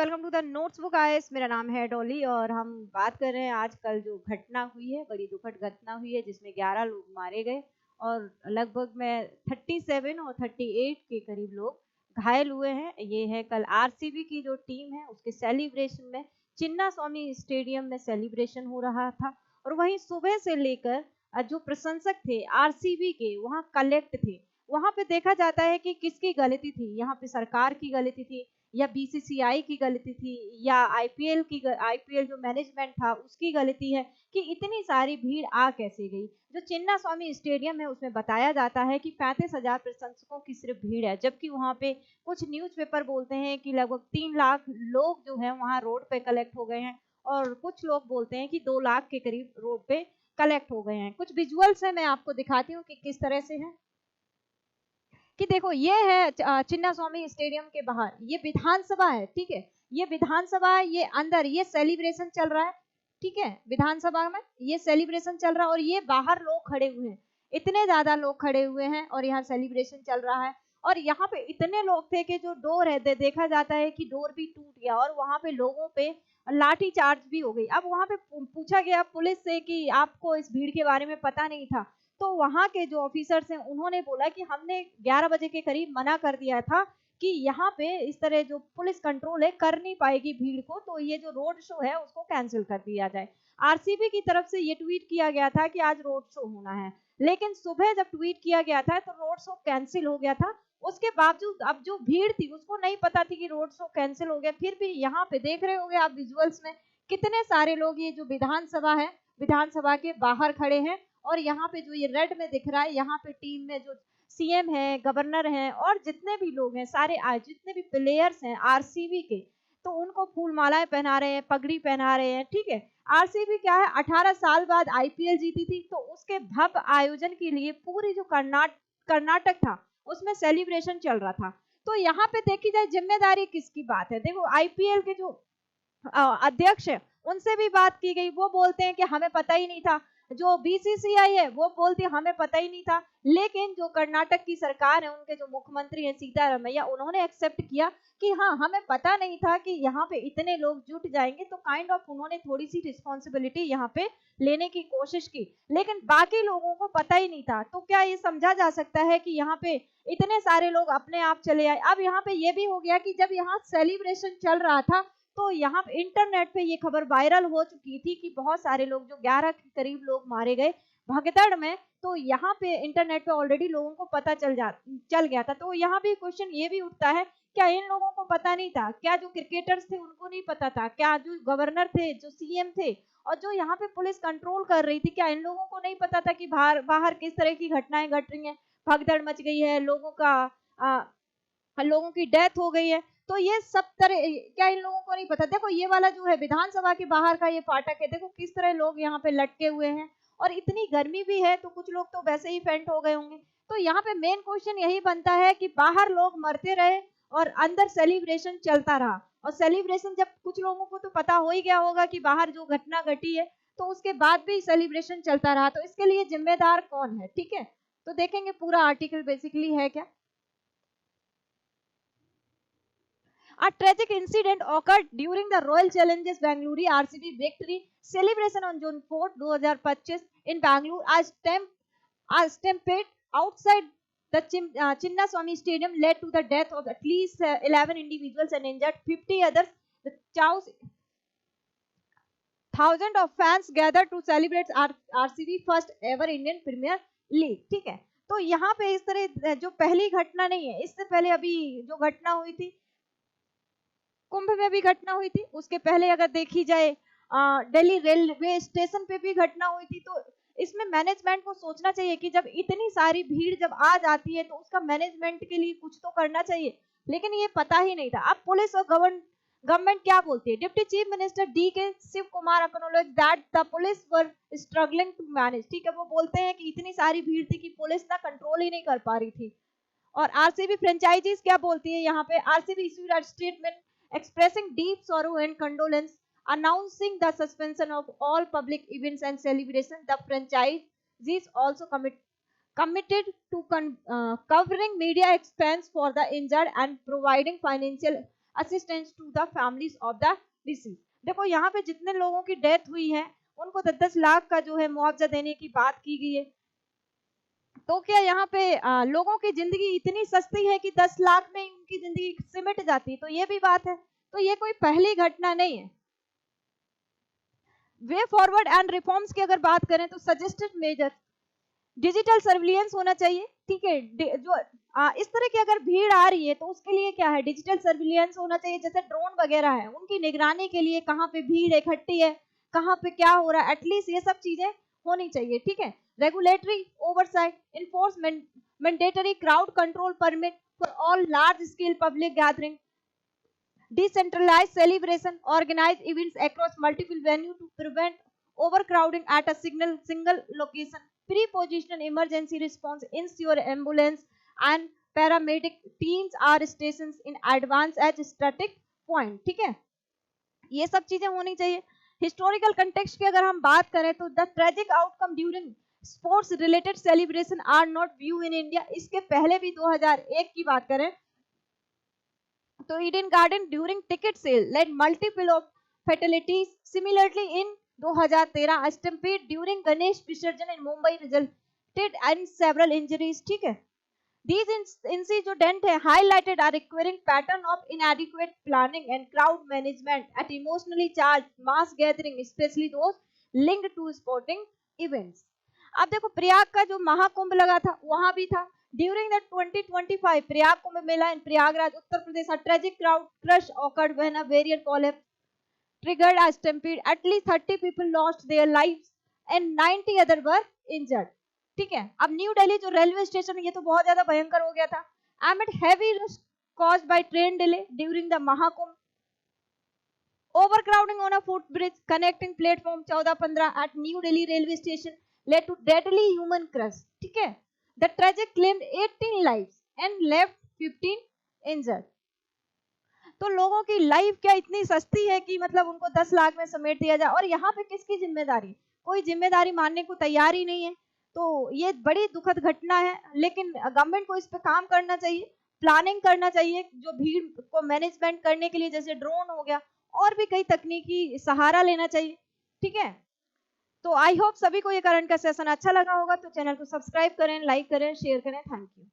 Welcome to the notes book IAS. मेरा नाम है डॉली और हम बात कर रहे हैं आज कल जो घटना हुई है, बड़ी दुखद घटना हुई है जिसमें 11 लोग मारे गए और लगभग में 37 और 38 के करीब लोग घायल हुए हैं। ये है कल आरसीबी की जो टीम है उसके सेलिब्रेशन में चिन्ना स्वामी स्टेडियम में सेलिब्रेशन हो रहा था और वहीं सुबह से लेकर जो प्रशंसक थे आरसीबी के वहाँ कलेक्ट थे। वहाँ पे देखा जाता है कि किसकी गलती थी, यहाँ पे सरकार की गलती थी या बीसीसीआई की गलती थी या आईपीएल जो मैनेजमेंट था उसकी गलती है कि इतनी सारी भीड़ आ कैसे गई। जो चिन्ना स्वामी स्टेडियम है उसमें बताया जाता है कि 35,000 प्रशंसकों की सिर्फ भीड़ है, जबकि वहां पे कुछ न्यूज़पेपर बोलते हैं कि लगभग 3 लाख लोग जो है वहां रोड पे कलेक्ट हो गए हैं और कुछ लोग बोलते हैं कि 2 लाख के करीब रोड पे कलेक्ट हो गए हैं। कुछ विजुअल्स है, मैं आपको दिखाती हूँ कि किस तरह से है। कि देखो ये है चिन्ना स्वामी स्टेडियम के बाहर, ये विधानसभा है, ठीक है, ये विधानसभा है, ये अंदर ये सेलिब्रेशन चल रहा है, ठीक है, विधानसभा में ये सेलिब्रेशन चल रहा है और ये बाहर लोग खड़े हुए हैं, इतने ज्यादा लोग खड़े हुए हैं और यहाँ सेलिब्रेशन चल रहा है। और यहाँ पे इतने लोग थे कि जो डोर है देखा जाता है कि डोर भी टूट गया और वहां पे लोगों पे लाठी चार्ज भी हो गई। अब वहां पे पूछा गया पुलिस से कि आपको इस भीड़ के बारे में पता नहीं था, तो वहां के जो ऑफिसर्स हैं उन्होंने बोला कि हमने 11 बजे के करीब मना कर दिया था कि यहाँ पे इस तरह जो पुलिस कंट्रोल है कर नहीं पाएगी भीड़ को, तो ये जो रोड शो है उसको कैंसिल कर दिया जाए। आरसीबी की तरफ से ये ट्वीट किया गया था कि आज रोड शो होना है, लेकिन सुबह जब ट्वीट किया गया था तो रोड शो कैंसिल हो गया था। उसके बावजूद अब जो भीड़ थी उसको नहीं पता थी कि रोड शो कैंसिल हो गया, फिर भी यहाँ पे देख रहे होंगे आप विजुअल्स में कितने सारे लोग, ये जो विधानसभा है विधानसभा के बाहर खड़े हैं और यहाँ पे जो ये रेड में दिख रहा है यहाँ पे टीम में जो सीएम है, गवर्नर हैं और जितने भी लोग हैं सारे जितने भी प्लेयर्स हैं आरसीबी के, तो उनको फूल मालाएं पहना रहे हैं, पगड़ी पहना रहे हैं, ठीक है। आरसीबी क्या है 18 साल बाद आईपीएल जीती थी, तो उसके भव्य आयोजन के लिए पूरी जो कर्नाटक था उसमें सेलिब्रेशन चल रहा था। तो यहाँ पे देखी जाए जिम्मेदारी किसकी बात है, देखो आईपीएल के जो अध्यक्ष है उनसे भी बात की गई, वो बोलते हैं कि हमें पता ही नहीं था। जो बीसीसीआई है वो बोलती है हमें पता ही नहीं था, लेकिन जो कर्नाटक की सरकार है उनके जो मुख्यमंत्री हैं सीतारमैया, उन्होंने एक्सेप्ट किया कि हाँ हमें पता नहीं था कि यहाँ पे इतने लोग जुट जाएंगे, तो काइंड ऑफ उन्होंने थोड़ी सी रिस्पॉन्सिबिलिटी यहाँ पे लेने की कोशिश की, लेकिन बाकी लोगों को पता ही नहीं था। तो क्या ये समझा जा सकता है कि यहाँ पे इतने सारे लोग अपने आप चले आए। अब यहाँ पे ये भी हो गया कि जब यहाँ सेलिब्रेशन चल रहा था तो यहाँ पे इंटरनेट पे ये खबर वायरल हो चुकी थी कि बहुत सारे लोग, जो 11 के करीब लोग मारे गए भगदड़ में, तो यहाँ पे इंटरनेट पे ऑलरेडी लोगों को पता चल गया था। तो यहाँ भी क्वेश्चन ये भी उठता है, क्या इन लोगों को पता नहीं था? क्या जो क्रिकेटर्स थे उनको नहीं पता था? क्या जो गवर्नर थे, जो सीएम थे और जो यहाँ पे पुलिस कंट्रोल कर रही थी, क्या इन लोगों को नहीं पता था कि बाहर बाहर किस तरह की घटनाएं घट रही हैं, भगदड़ मच गई है, लोगों की डेथ हो गई है? तो ये सब तरह क्या इन लोगों को नहीं पता? देखो ये वाला जो है विधानसभा के बाहर का ये फाटक है, देखो किस तरह लोग यहाँ पे लटके हुए हैं और इतनी गर्मी भी है तो कुछ लोग तो वैसे ही फेंट हो गए होंगे। तो यहाँ पे मेन क्वेश्चन यही बनता है कि बाहर लोग मरते रहे और अंदर सेलिब्रेशन चलता रहा, और सेलिब्रेशन जब कुछ लोगों को तो पता हो ही गया होगा कि बाहर जो घटना घटी है, तो उसके बाद भी सेलिब्रेशन चलता रहा, तो इसके लिए जिम्मेदार कौन है? ठीक है, तो देखेंगे पूरा आर्टिकल बेसिकली है क्या। A tragic incident occurred during the Royal Challengers Bangalore RCB victory celebration on June 4, 2025 in Bangalore. A stampede outside the Chinnaswamy Stadium led to the death of at least 11 individuals and injured 50 others. The thousands of fans gathered to celebrate RCB first ever Indian Premier League. ठीक है, तो यहाँ पे इस तरह जो पहली घटना नहीं है, इससे पहले अभी जो घटना हुई थी कुंभ में भी घटना हुई थी, उसके पहले अगर देखी जाए दिल्ली रेलवे स्टेशन पे भी घटना हुई थी। तो इसमें मैनेजमेंट को सोचना चाहिए कि जब इतनी सारी भीड़ जब आ जाती है तो उसका मैनेजमेंट के लिए कुछ तो करना चाहिए, लेकिन ये पता ही नहीं था। अब पुलिस और गवर्नमेंट क्या बोलती है? Deputy chief minister D K Shiv Kumar acknowledge that the police were struggling to manage, ठीक है, वो बोलते हैं कि इतनी सारी भीड़ थी कि पुलिस ना कंट्रोल ही नहीं कर पा रही थी। और आरसीबी फ्रेंचाइजीज क्या बोलती है यहाँ पे? RCB issued a statement expressing deep sorrow and condolence, announcing the suspension of all public events and celebrations. The franchisees also committed to covering media expense for the injured and providing financial assistance to the families of the deceased. देखो यहाँ पे जितने लोगों की death हुई है उनको 10-10 लाख का जो है मुआवजा देने की बात की गई है। तो क्या यहाँ पे लोगों की जिंदगी इतनी सस्ती है कि 10 लाख में उनकी जिंदगी सिमट जाती, तो ये भी बात है। तो ये कोई पहली घटना नहीं है। वे फॉरवर्ड एंड रिफॉर्म्स की अगर बात करें तो सजेस्टेड मेजर डिजिटल सर्विलियंस होना चाहिए, ठीक है। जो इस तरह की अगर भीड़ आ रही है तो उसके लिए क्या है, डिजिटल सर्विलियंस होना चाहिए। जैसे ड्रोन वगैरह है, उनकी निगरानी के लिए कहाँ पे भीड़ इकट्ठी है, कहाँ पे क्या हो रहा है, एटलीस्ट ये सब चीजें होनी चाहिए, ठीक है। Regulatory oversight, enforcement, mandatory crowd control permit for all large scale public gathering, decentralized celebration, organize events across multiple venues to prevent overcrowding at a single location, pre-position emergency response, ensure ambulance and paramedic teams are stations in advance at static point, ठीक है। ये सब चीजें होनी चाहिए। Historical context की अगर हम बात करें तो the tragic outcome during sports related celebration are not view in India. इसके पहले भी 2001 की बात करें तो Eden Garden during ticket sale led multiple of fatalities. Similarly in 2013 stampede during Ganesh Visarjan in Mumbai resulted in several injuries, ठीक है। These incidents है highlighted a recurring pattern of inadequate planning and crowd management at emotionally charged mass gathering, especially those linked to sporting events. अब देखो प्रयाग का जो महाकुंभ लगा था वहां भी था during the 2025 Prayag Kumbh Mela in Prayagraj Uttar Pradesh, a tragic crowd crush occurred when a barrier collapsed triggered a stampede. At least 30 people lost their lives and 90 other were injured, ठीक है। अब न्यू दिल्ली जो रेलवे स्टेशन है ये तो बहुत ज्यादा भयंकर हो गया था। amid heavy risk caused by train delay during the Mahakumbh, overcrowding on a footbridge connecting platform 14-15 at New Delhi railway station led to deadly human crush, ठीक है। The tragic claimed 18 lives and left 15 injured. तो लोगों की life क्या इतनी सस्ती है कि मतलब उनको 10 लाख में समेट दिया जाए, और यहाँ पे किसकी जिम्मेदारी, कोई जिम्मेदारी मानने को तैयार ही नहीं है। तो ये बड़ी दुखद घटना है, लेकिन गवर्नमेंट को इस पे काम करना चाहिए, प्लानिंग करना चाहिए, जो भीड़ को मैनेजमेंट करने के लिए जैसे ड्रोन हो गया और भी कई तकनीकी सहारा लेना चाहिए, ठीक है। तो आई होप सभी को ये करंट का सेशन अच्छा लगा होगा। तो चैनल को सब्सक्राइब करें, लाइक करें, शेयर करें। Thank you.